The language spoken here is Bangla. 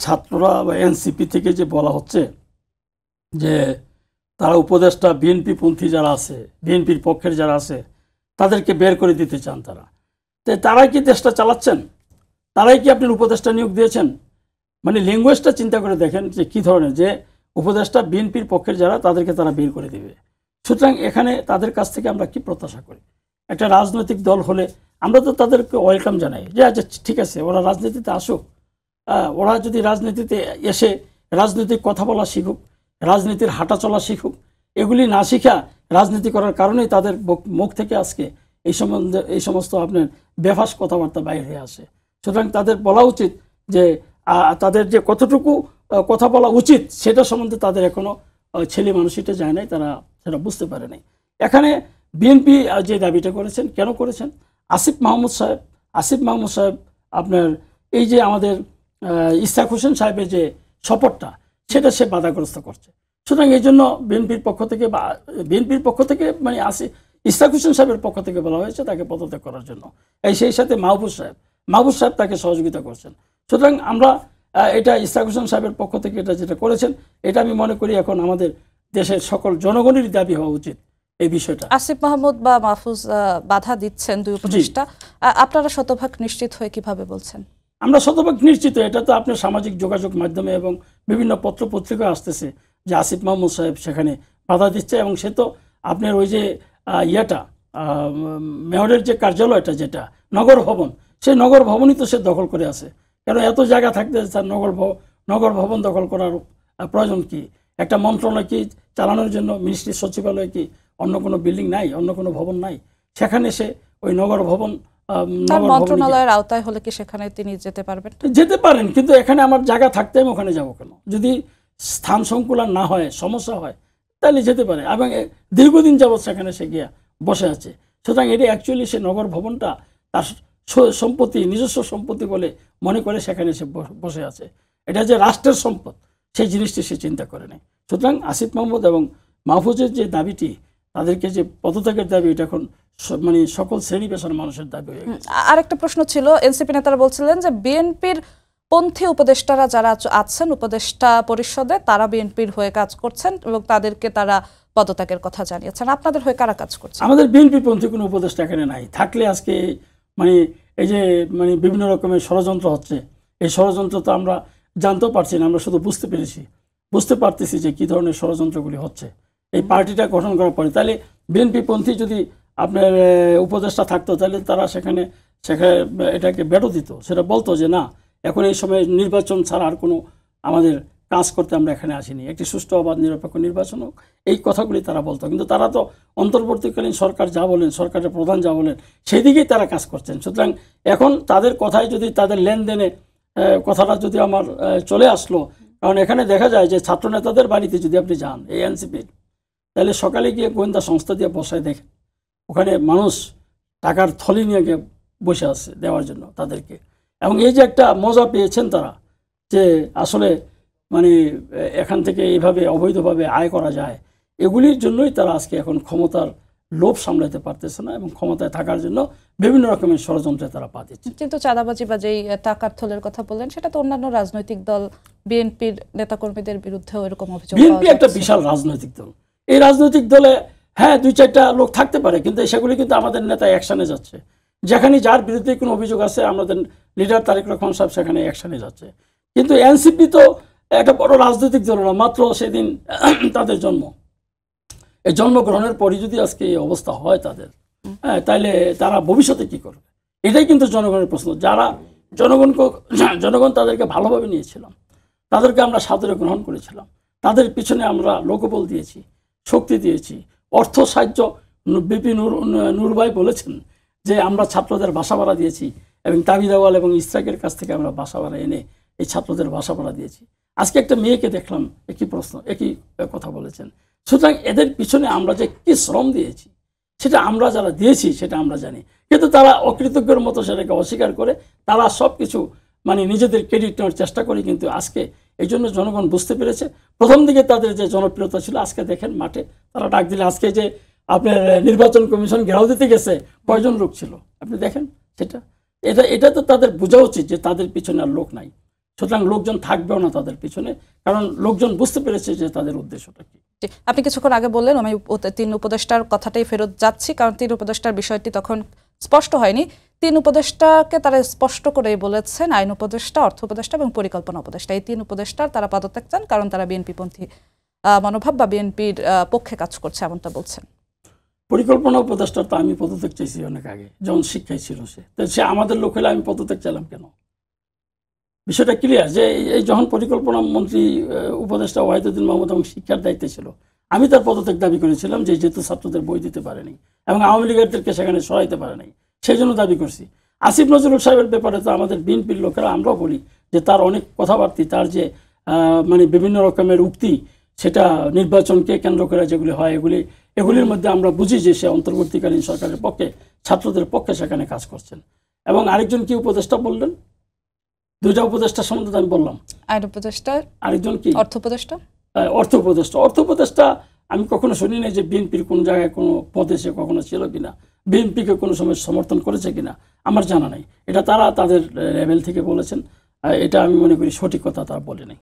ছাত্ররা বা এনসিপি থেকে যে বলা হচ্ছে যে তারা উপদেষ্টা বিএনপি পন্থী যারা আছে, বিএনপির পক্ষের যারা আছে তাদেরকে বের করে দিতে চান তারা, তারাই কি দেশটা চালাচ্ছেন? তারাই কি আপনার উপদেষ্টা নিয়োগ দিয়েছেন? মানে ল্যাঙ্গুয়েজটা চিন্তা করে দেখেন যে কী ধরনের, যে উপদেষ্টা বিএনপির পক্ষের যারা তাদেরকে তারা বের করে দিবে। সুতরাং এখানে তাদের কাছ থেকে আমরা কি প্রত্যাশা করি? একটা রাজনৈতিক দল হলে আমরা তো তাদেরকে ওয়েলকাম জানাই যে আচ্ছা ঠিক আছে ওরা রাজনীতিতে আসুক, ওরা যদি রাজনীতিতে এসে রাজনৈতিক কথা বলা শিখুক, রাজনীতির হাঁটা চলা শিখুক। এগুলি না শিখা রাজনীতি করার কারণেই তাদের মুখ থেকে আজকে এই সমস্ত আপনার বেফাস কথাবার্তা বাইরে হয়ে আসে। সুতরাং তাদের বলা উচিত যে তাদের যে কতটুকু কথা বলা উচিত সেটা সম্বন্ধে তাদের এখনো ছেলে মানুষিটা যায় নাই, তারা সেটা বুঝতে পারে নাই। এখানে বিএনপি যে দাবিটা করেছেন, কেন করেছেন? আসিফ মাহমুদ সাহেব আপনার এই যে আমাদের ইশাক হোসেন সাহেবের যে শপথটা সেটা সে বাধাগ্রস্ত করছে। সুতরাং এই জন্য বিএনপির পক্ষ থেকে মানে ইশাক হোসেন সাহেবের পক্ষ থেকে বলা হয়েছে তাকে পদত্যাগ করার জন্য। সেই সাথে মাহবুব সাহেব তাকে সহযোগিতা করছেন। সুতরাং আমরা এটা ইশাক হোসেন সাহেবের পক্ষ থেকে এটা যেটা করেছেন, এটা আমি মনে করি এখন আমাদের দেশের সকল জনগণেরই দাবি হওয়া উচিত এই বিষয়টা। আসিফ মাহমুদ বা মাহফুজ বাধা দিচ্ছেন দুই উপদেষ্টা, আপনারা শতভাগ নিশ্চিত হয়ে কিভাবে বলছেন? আমরা শতভাগ নিশ্চিত, এটা তো আপনার সামাজিক যোগাযোগ মাধ্যমে এবং বিভিন্ন পত্র পত্রিকা আসতেছে যে আসিফ মাহমুদ সাহেব সেখানে বাধা দিচ্ছে, এবং সে তো আপনার ওই যে মেয়রের যে কার্যালয়টা যেটা নগর ভবন, সেই নগর ভবনই তো সে দখল করে আছে। কেন এত জায়গা থাকতে স্যার নগর ভবন দখল করার প্রয়োজন কি? একটা মন্ত্রণালয় কি চালানোর জন্য মিনিস্ট্রি সচিবালয় কি অন্য কোনো বিল্ডিং নাই, অন্য কোনো ভবন নাই? সেখানে সে ওই নগর ভবন মন্ত্রণালয়ের আওতায় হলে কি সেখানে তিনি যেতে পারবেন? যেতে পারেন, কিন্তু এখানে আমার জায়গা থাকতে আমি ওখানে যাবো কেন? যদি স্থান সংকুলান না হয়, সমস্যা হয়, তাহলে যেতে পারে। এবং দীর্ঘদিন যাবৎ সেখানে সে গিয়া বসে আছে। সুতরাং এটি অ্যাকচুয়ালি সে নগর ভবনটা তার সম্পত্তি, নিজস্ব সম্পত্তি বলে মনে করে সেখানে সে বসে আছে। এটা যে রাষ্ট্রের সম্পদ সেই জিনিসটি সে চিন্তা করে নেই। সুতরাং আসিফ মাহমুদ এবং মাহফুজের যে দাবিটি, তাদেরকে যে পদত্যাগের দাবি, এটা এখন মানে সকল শ্রেণী পেশার মানুষের দাবি হয়ে গেছে। আরেকটা প্রশ্ন ছিল, এনসিপি নেতারা বলছিলেন যে বিএনপির পন্থী উপদেষ্টারা যারা আছেন উপদেষ্টা পরিষদে তারা বিএনপির হয়ে কাজ করছেন এবং তাদেরকে তারা পদত্যাগের কথা জানিয়েছেন। আপনাদের হয়ে কারা কাজ করছে? আমাদের বিএনপি পন্থী কোনো উপদেষ্টা এখানে নাই। থাকলে আজকে মানে এই যে মানে বিভিন্ন রকমের ষড়যন্ত্র হচ্ছে, এই ষড়যন্ত্র তো আমরা জানতেও পারছি না, আমরা শুধু বুঝতে পারতেছি যে কী ধরনের ষড়যন্ত্রগুলি হচ্ছে এই পার্টিটা গঠন করার পরে। তাহলে বিএনপি পন্থী যদি আপনার উপদেষ্টা থাকতো তাহলে তারা সেখানে এটাকে বেটো দিত, সেটা বলতো যে না, এখন এই সময় নির্বাচন ছাড়া আর কোনো আমাদের কাজ করতে আমরা এখানে আসিনি, একটি সুষ্ঠু অবাধ নিরপেক্ষ নির্বাচন হোক, এই কথাগুলি তারা বলতো। কিন্তু তারা তো অন্তর্বর্তীকালীন সরকার যা বলেন, সরকারের প্রধান যা বলেন সেই দিকেই তারা কাজ করছেন। সুতরাং এখন তাদের কথায় যদি তাদের লেনদেনে কথাটা যদি আমার চলে আসলো, কারণ এখানে দেখা যায় যে ছাত্র নেতাদের বাড়িতে যদি আপনি যান এই এনসিপির, তাহলে সকালে গিয়ে গোয়েন্দা সংস্থা দিয়ে বসায় দেখেন ওখানে মানুষ টাকার থলি নিয়ে গিয়ে বসে আছে দেওয়ার জন্য তাদেরকে। এবং এই যে একটা মজা পেয়েছেন তারা যে আসলে মানে এখান থেকে এইভাবে অবৈধভাবে আয় করা যায়, এগুলির জন্যই তারা আজকে এখন ক্ষমতার লোভ সামলাতে পারতেছে না এবং ক্ষমতায় থাকার জন্য বিভিন্ন রকমের ষড়যন্ত্রে তারা পা দিচ্ছে। কিন্তু চাঁদাবাজি বা যেই টাকার থলের কথা বললেন, সেটা তো অন্যান্য রাজনৈতিক দল বিএনপির নেতাকর্মীদের বিরুদ্ধেও এরকম অভিযোগ। বিএনপি একটা বিশাল রাজনৈতিক দল, এই রাজনৈতিক দলে হ্যাঁ 2-4টা লোক থাকতে পারে, কিন্তু সেগুলি কিন্তু আমাদের নেতা অ্যাকশনে যাচ্ছে। যেখানে যার বিরুদ্ধে কোনো অভিযোগ আছে আমাদের লিডার তারেক রহমান সাহেব সেখানে অ্যাকশনে যাচ্ছে। কিন্তু এনসিপি তো একটা বড় রাজনৈতিক দল না, মাত্র সেদিন তাদের জন্ম, এই জন্মগ্রহণের পরই যদি আজকে এই অবস্থা হয় তাদের, তাইলে তারা ভবিষ্যতে কি করবে? এটাই কিন্তু জনগণের প্রশ্ন। যারা জনগণ তাদেরকে ভালোভাবে নিয়েছিলাম, তাদেরকে আমরা সাদরে গ্রহণ করেছিলাম, তাদের পিছনে আমরা লোকবল দিয়েছি, শক্তি দিয়েছি, অর্থ সাহায্য। বিপি নূর ভাই বলেছেন যে আমরা ছাত্রদের বাসা ভাড়া দিয়েছি এবং তাবিদাওয়াল এবং ইসরাকের কাছ থেকে আমরা বাসা ভাড়া এনে এই ছাত্রদের বাসা ভাড়া দিয়েছি। আজকে একটা মেয়েকে দেখলাম একই কথা বলেছেন। সুতরাং এদের পিছনে আমরা যে কি শ্রম দিয়েছি সেটা আমরা যারা দিয়েছি সেটা আমরা জানি, কিন্তু তারা অকৃতজ্ঞের মতো সেটাকে অস্বীকার করে তারা সব কিছু মানে নিজেদের ক্রেডিট নেওয়ার চেষ্টা করে। কিন্তু আজকে এই জন্য জনগণ বুঝতে পেরেছে, প্রথম দিকে তাদের যে জনপ্রিয়তা ছিল, আজকে দেখেন মাঠে তারা ডাক দিলে, আজকে যে আপনার নির্বাচন কমিশন ঘেরাও দিতে গেছে কয়জন লোক ছিল আপনি দেখেন সেটা। এটা তো তাদের বোঝা উচিত যে তাদের পিছনে আর লোক নাই, সুতরাং লোকজন থাকবেও না তাদের পিছনে, কারণ লোকজন বুঝতে পেরেছে যে তাদের উদ্দেশ্যটা কি। আপনি কিছুক্ষণ আগে বললেন, আমি 3 উপদেষ্টার কথাটাই ফেরত যাচ্ছি, কারণ 3 উপদেষ্টার বিষয়টি তখন স্পষ্ট হয়নি। 3 উপদেষ্টাকে তারা স্পষ্ট করেই বলেছেন, আইন উপদেষ্টা, অর্থ উপদেষ্টা এবং পরিকল্পনা উপদেষ্টা, এই 3 উপদেষ্টার তারা পদত্যাগ চান, কারণ তারা বিএনপিপন্থী মনোভাব বা বিএনপির পক্ষে কাজ করছে, এমনটা বলছেন। পরিকল্পনা উপদেষ্টার তো আমি পদত্যাগ চাইছি অনেক আগে, যখন শিক্ষায় ছিল সে, তো সে আমাদের লোক হলে আমি পদত্যাগ চাইলাম কেন? বিষয়টা ক্লিয়ার যে এই যখন পরিকল্পনা মন্ত্রী উপদেষ্টা ওয়াহিদুদ্দিন মাহমুদ এবং শিক্ষার দায়িত্বে ছিল, আমি তার পদত্যাগ দাবি করেছিলাম যে যেহেতু ছাত্রদের বই দিতে পারেনি এবং আওয়ামী লীগেরদেরকে সেখানে সহায়তা পারে নাই, সেই জন্য দাবি করছি। আসিফ নজরুল সাহেবের ব্যাপারে তো আমাদের বিএনপির লোকেরা আমরাও বলি যে তার অনেক কথাবার্তা, তার যে মানে বিভিন্ন রকমের উক্তি, সেটা নির্বাচনকে কেন্দ্র করে যেগুলি হয় এগুলির মধ্যে আমরা বুঝি যে সে অন্তর্বর্তীকালীন সরকারের পক্ষে, ছাত্রদের পক্ষে সেখানে কাজ করছেন। এবং আরেকজন কি উপদেষ্টা বললেন? 2টা উপদেষ্টা সম্বন্ধে আমি বললাম। আইন উপদেষ্টা, আরেকজন কি? অর্থ উপদেষ্টা। অর্থ উপদেষ্টা। অর্থ উপদেষ্টা আমি কখনো শুনি নাই যে বিএনপির কোনো জায়গায় কোনো পদে সে কখনো ছিল কিনা, বিএনপিকে কোনো সময় সমর্থন করেছে কিনা আমার জানা নাই। এটা তারা তাদের লেভেল থেকে বলেছেন, এটা আমি মনে করি সঠিক কথা তারা বলে নাই।